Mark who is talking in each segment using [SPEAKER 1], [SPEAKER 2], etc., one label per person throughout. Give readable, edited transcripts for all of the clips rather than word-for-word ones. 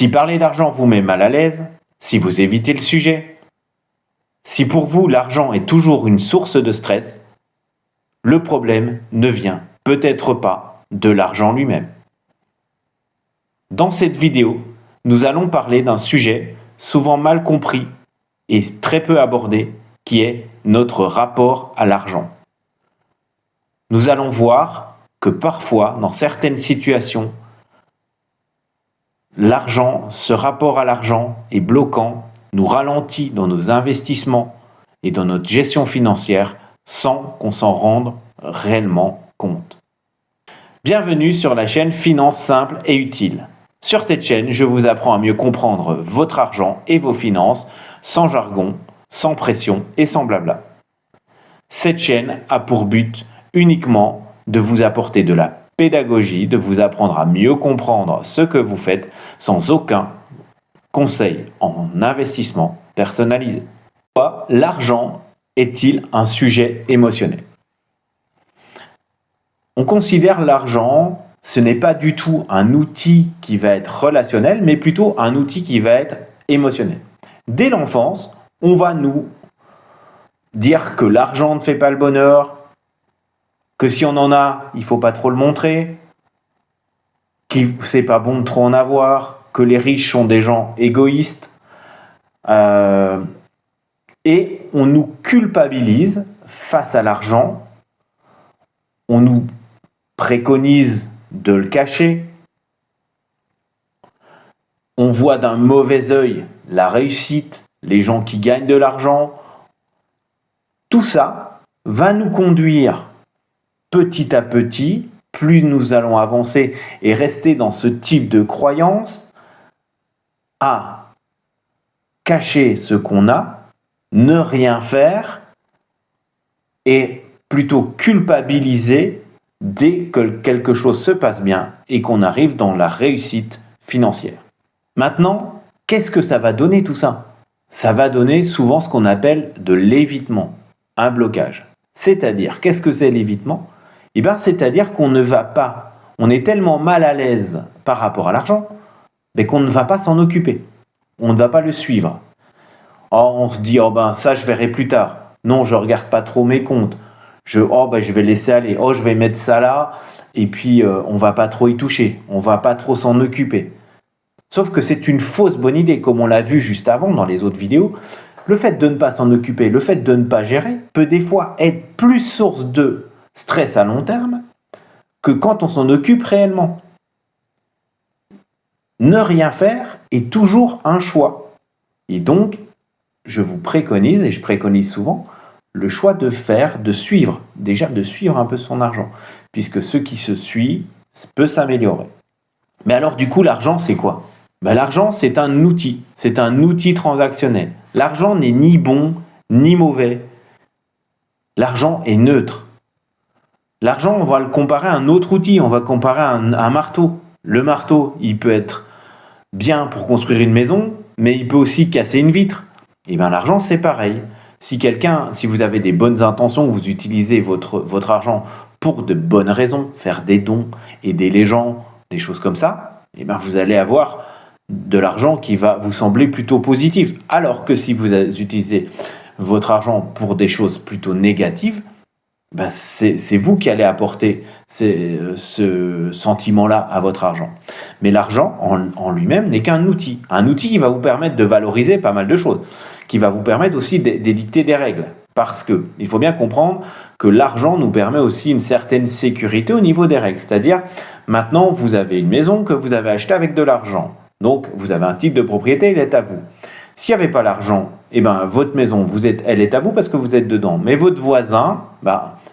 [SPEAKER 1] Si parler d'argent vous met mal à l'aise, si vous évitez le sujet, si pour vous l'argent est toujours une source de stress, le problème ne vient peut-être pas de l'argent lui-même. Dans cette vidéo, nous allons parler d'un sujet souvent mal compris et très peu abordé, qui est notre rapport à l'argent. Nous allons voir que parfois, dans certaines situations, ce rapport à l'argent est bloquant, nous ralentit dans nos investissements et dans notre gestion financière sans qu'on s'en rende réellement compte. Bienvenue sur la chaîne Finances simples et utiles. Sur cette chaîne, je vous apprends à mieux comprendre votre argent et vos finances sans jargon, sans pression et sans blabla. Cette chaîne a pour but uniquement de vous apporter de la pédagogie, de vous apprendre à mieux comprendre ce que vous faites sans aucun conseil en investissement personnalisé. Pourquoi l'argent est-il un sujet émotionnel? On considère l'argent, ce n'est pas du tout un outil qui va être relationnel, mais plutôt un outil qui va être émotionnel. Dès l'enfance, on va nous dire que l'argent ne fait pas le bonheur, que si on en a, il ne faut pas trop le montrer, que c'est pas bon de trop en avoir, que les riches sont des gens égoïstes, et on nous culpabilise face à l'argent, on nous préconise de le cacher, on voit d'un mauvais œil la réussite, les gens qui gagnent de l'argent. Tout ça va nous conduire petit à petit, plus nous allons avancer et rester dans ce type de croyance, à cacher ce qu'on a, ne rien faire et plutôt culpabiliser dès que quelque chose se passe bien et qu'on arrive dans la réussite financière. Maintenant, qu'est-ce que ça va donner tout ça? Ça va donner souvent ce qu'on appelle de l'évitement, un blocage. C'est-à-dire, qu'est-ce que c'est l'évitement? Eh bien, c'est-à-dire qu'on ne va pas, on est tellement mal à l'aise par rapport à l'argent, mais qu'on ne va pas s'en occuper. On ne va pas le suivre. Oh, on se dit, oh ben ça je verrai plus tard. Non, je regarde pas trop mes comptes. Je vais laisser aller. Oh, je vais mettre ça là. Et puis, on va pas trop y toucher. On va pas trop s'en occuper. Sauf que c'est une fausse bonne idée, comme on l'a vu juste avant dans les autres vidéos. Le fait de ne pas s'en occuper, le fait de ne pas gérer, peut des fois être plus source de stress à long terme que quand on s'en occupe réellement. Ne rien faire est toujours un choix. Et donc, je vous préconise, et je préconise souvent, le choix de suivre un peu son argent, puisque ce qui se suit peut s'améliorer. Mais alors du coup, l'argent, c'est quoi? L'argent, c'est un outil transactionnel. L'argent n'est ni bon, ni mauvais. L'argent est neutre. L'argent, on va le comparer à un autre outil, on va comparer à un marteau. Le marteau, il peut être bien pour construire une maison, mais il peut aussi casser une vitre. Et bien l'argent, c'est pareil. Si vous avez des bonnes intentions, vous utilisez votre argent pour de bonnes raisons, faire des dons, aider les gens, des choses comme ça, et bien vous allez avoir de l'argent qui va vous sembler plutôt positif. Alors que si vous utilisez votre argent pour des choses plutôt négatives, ben c'est vous qui allez apporter ce sentiment-là à votre argent. Mais l'argent en lui-même n'est qu'un outil. Un outil qui va vous permettre de valoriser pas mal de choses, qui va vous permettre aussi d'édicter des règles. Parce que il faut bien comprendre que l'argent nous permet aussi une certaine sécurité au niveau des règles. C'est-à-dire, maintenant, vous avez une maison que vous avez achetée avec de l'argent. Donc, vous avez un titre de propriété, il est à vous. S'il n'y avait pas l'argent, votre maison, elle est à vous parce que vous êtes dedans. Mais votre voisin,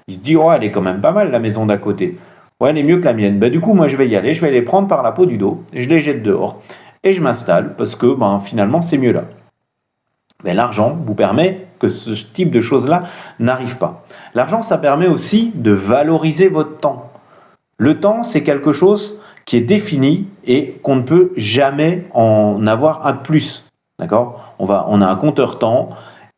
[SPEAKER 1] il se dit, oh, elle est quand même pas mal la maison d'à côté. Ouais, elle est mieux que la mienne. Du coup, moi, je vais y aller, je vais les prendre par la peau du dos, et je les jette dehors. Et je m'installe parce que finalement, c'est mieux là. Mais l'argent vous permet que ce type de choses-là n'arrive pas. L'argent, ça permet aussi de valoriser votre temps. Le temps, c'est quelque chose qui est défini et qu'on ne peut jamais en avoir un plus. D'accord? On a un compteur temps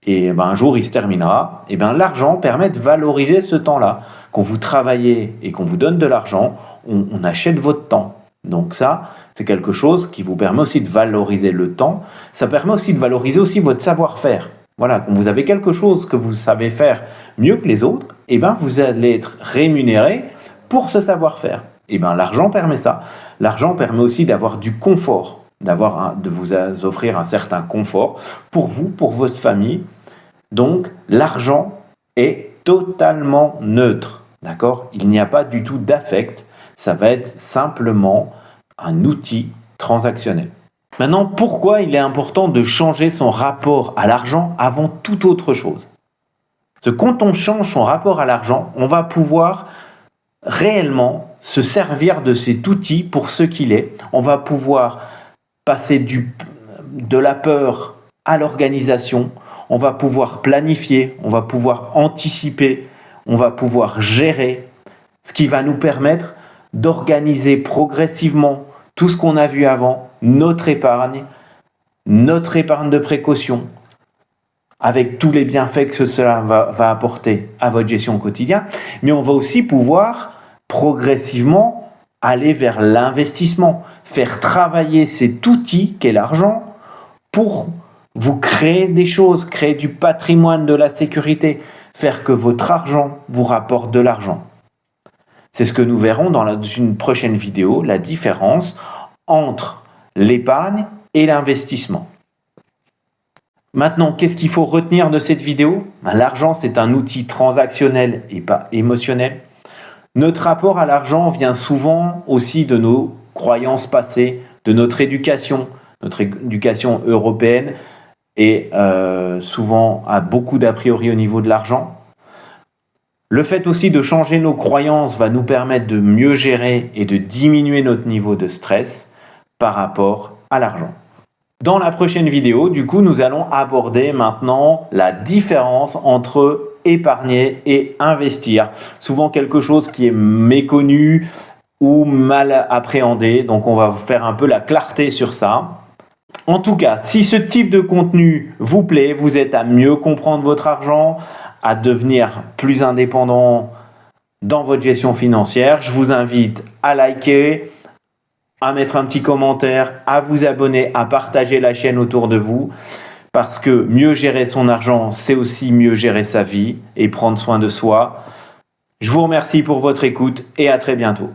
[SPEAKER 1] et un jour il se terminera. Et l'argent permet de valoriser ce temps-là. Quand vous travaillez et qu'on vous donne de l'argent, on achète votre temps. Donc ça, C'est quelque chose qui vous permet aussi de valoriser le temps. Ça permet aussi de valoriser aussi votre savoir-faire. Voilà, quand vous avez quelque chose que vous savez faire mieux que les autres, eh ben vous allez être rémunéré pour ce savoir-faire. Eh ben l'argent permet ça. L'argent permet aussi d'avoir du confort, de vous offrir un certain confort pour vous, pour votre famille. Donc l'argent est totalement neutre, d'accord? Il n'y a pas du tout d'affect. Ça va être simplement un outil transactionnel. Maintenant, pourquoi il est important de changer son rapport à l'argent avant toute autre chose? Parce que quand on change son rapport à l'argent, on va pouvoir réellement se servir de cet outil pour ce qu'il est. On va pouvoir passer de la peur à l'organisation. On va pouvoir planifier, on va pouvoir anticiper, on va pouvoir gérer, ce qui va nous permettre d'organiser progressivement tout ce qu'on a vu avant, notre épargne de précaution, avec tous les bienfaits que cela va apporter à votre gestion au quotidien. Mais on va aussi pouvoir progressivement aller vers l'investissement, faire travailler cet outil qu'est l'argent pour vous créer des choses, créer du patrimoine, de la sécurité, faire que votre argent vous rapporte de l'argent. C'est ce que nous verrons dans une prochaine vidéo, la différence entre l'épargne et l'investissement. Maintenant, qu'est-ce qu'il faut retenir de cette vidéo? L'argent, c'est un outil transactionnel et pas émotionnel. Notre rapport à l'argent vient souvent aussi de nos croyances passées, de notre éducation européenne et souvent a beaucoup d'a priori au niveau de l'argent. Le fait aussi de changer nos croyances va nous permettre de mieux gérer et de diminuer notre niveau de stress par rapport à l'argent. Dans la prochaine vidéo, du coup, nous allons aborder maintenant la différence entre épargner et investir. Souvent quelque chose qui est méconnu ou mal appréhendé. Donc on va faire un peu la clarté sur ça. En tout cas, si ce type de contenu vous plaît, vous êtes à mieux comprendre votre argent, à devenir plus indépendant dans votre gestion financière, je vous invite à liker, à mettre un petit commentaire, à vous abonner, à partager la chaîne autour de vous, parce que mieux gérer son argent, c'est aussi mieux gérer sa vie et prendre soin de soi. Je vous remercie pour votre écoute et à très bientôt.